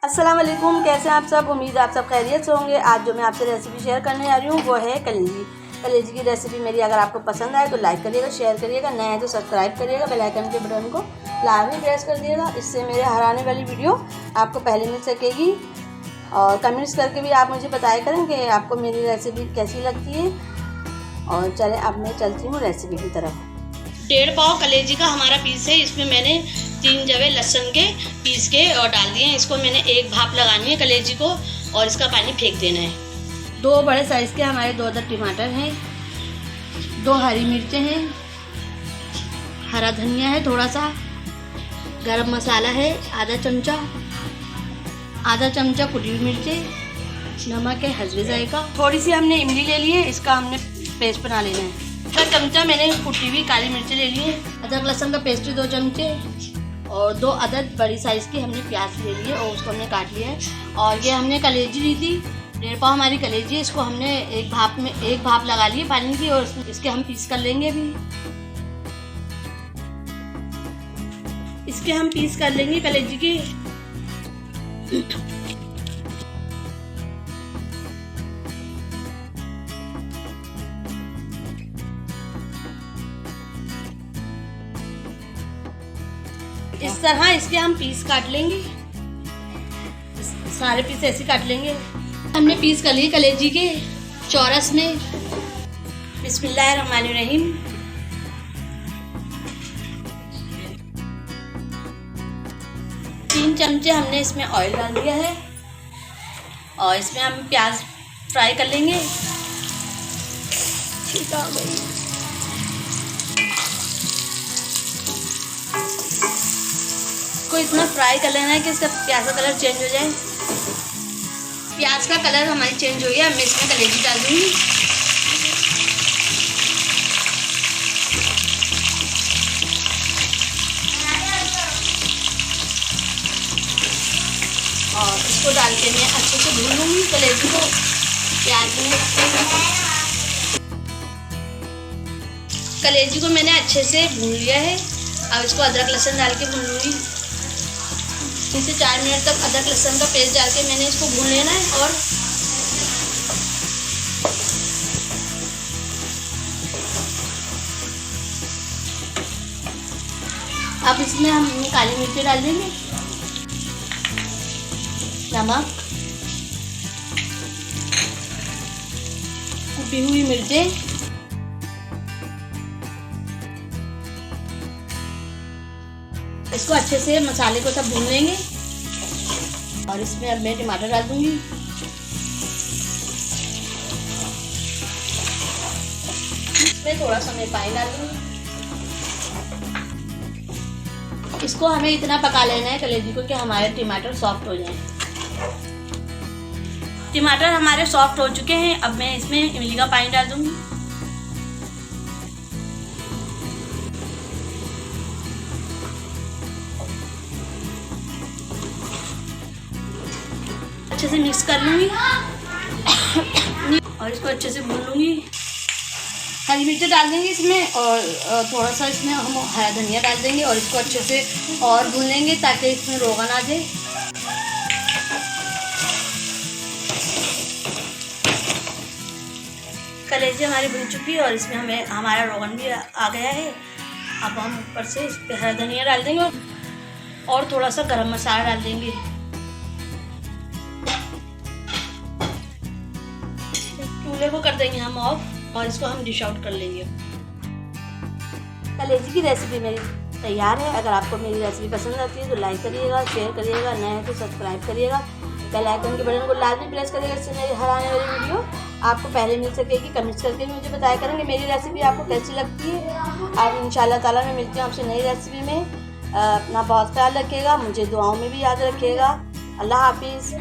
अस्सलाम वालेकुम, कैसे हैं आप सब। उम्मीद है आप सब खैरियत से होंगे। आज जो मैं आपसे रेसिपी शेयर करने आ रही हूँ वो है कलेजी की रेसिपी। मेरी अगर आपको पसंद आए तो लाइक करिएगा, शेयर करिएगा, नए हैं तो सब्सक्राइब करिएगा, बेल आइकन के बटन को लाजमी प्रेस कर दिएगा। इससे मेरे हर आने वाली वीडियो आपको पहले मिल सकेगी। और कमेंट्स करके भी आप मुझे बताया करें कि आपको मेरी रेसिपी कैसी लगती है। और चलें अब मैं चलती हूँ रेसिपी की तरफ। 1.5 पाव कलेजी का हमारा पीस है। इसमें मैंने 3 जवे लहसुन के पीस के और डाल दिए हैं। इसको मैंने एक भाप लगानी है कलेजी को और इसका पानी फेंक देना है। 2 बड़े साइज़ के हमारे 2 अदद टमाटर हैं, 2 हरी मिर्चें हैं, हरा धनिया है थोड़ा सा, गरम मसाला है आधा चमचा कुटी हुई मिर्चें, नमक है हस्बे जायका। थोड़ी सी हमने इमली ले ली है, इसका हमने पेस्ट बना लेना है। 1 चमचा मैंने कुटी हुई काली मिर्ची ले ली है। अदरक लहसुन का पेस्ट 2 चमचे और 2 अदद बड़ी साइज़ की हमने प्याज ले लिए और उसको हमने काट लिया है। और ये हमने कलेजी ली थी, 1.5 पाव हमारी कलेजी है। इसको हमने एक भाप लगा ली पानी की और इसके हम पीस कर लेंगे अभी। इसके हम पीस कर लेंगे कलेजी के। इस तरह इसके हम पीस काट लेंगे, सारे पीस ऐसे काट लेंगे। हमने पीस कर लिए कलेजी के चौरस में। बिस्मिल्लाहिर्रहमानिर्रहीम। तीन चमचे हमने इसमें ऑयल डाल दिया है और इसमें हम प्याज फ्राई कर लेंगे। ठीक आ गई। को इतना फ्राई कर लेना है कि इसका प्याज का कलर चेंज हो जाए। प्याज का कलर हमारी चेंज हो गया। मैं इसमें कलेजी डाल दूँगी। और इसको डाल के मैं अच्छे से भून लूँगी कलेजी को प्याज में। कलेजी को मैंने अच्छे से भून लिया है। अब इसको अदरक लहसुन डाल के भून लूँगी। 3 से 4 मिनट तक अदरक लहसुन का पेस्ट डाल के मैंने इसको भून लेना है। और अब इसमें हम काली मिर्ची डाल देंगे, नमक, कुटी हुई मिर्चें, इसको अच्छे से मसाले को सब भून लेंगे। और इसमें अब मैं टमाटर डाल दूंगी। इसमें थोड़ा सा मैं पानी डाल दूंगी। इसको हमें इतना पका लेना है कलेजी को कि हमारे टमाटर सॉफ्ट हो जाएं। टमाटर हमारे सॉफ्ट हो चुके हैं। अब मैं इसमें इमली का पानी डाल दूंगी। अच्छे से मिक्स कर लूँगी और इसको अच्छे से भून लूँगी। हरी मिर्च डाल देंगे इसमें और थोड़ा सा इसमें हम हरा धनिया डाल देंगे और इसको अच्छे से और भून लेंगे ताकि इसमें रोगन आ जाए। कलेजी हमारी भून चुकी है और इसमें हमें हमारा रोगन भी आ गया है। अब हम ऊपर से इस पर हरा धनिया डाल देंगे और थोड़ा सा गरम मसाला डाल देंगे। चूल्हे को कर देंगे हम ऑफ और इसको हम डिश आउट कर लेंगे। कलेजी की रेसिपी मेरी तैयार है। अगर आपको मेरी रेसिपी पसंद आती है तो लाइक करिएगा, शेयर करिएगा, नए हैं तो सब्सक्राइब करिएगा, बेल आइकन के बटन को लाजमी प्रेस करिएगा। इससे मेरी हर आने वाली वीडियो आपको पहले मिल सकेगी। कमेंट्स करके भी मुझे बताया करेंगे मेरी रेसिपी आपको कैसी लगती है। अब इंशाल्लाह ताला मैं मिलती हूँ आपसे नई रेसिपी में। अपना बहुत ख्याल रखिएगा, मुझे दुआओं में भी याद रखिएगा। अल्लाह हाफिज़।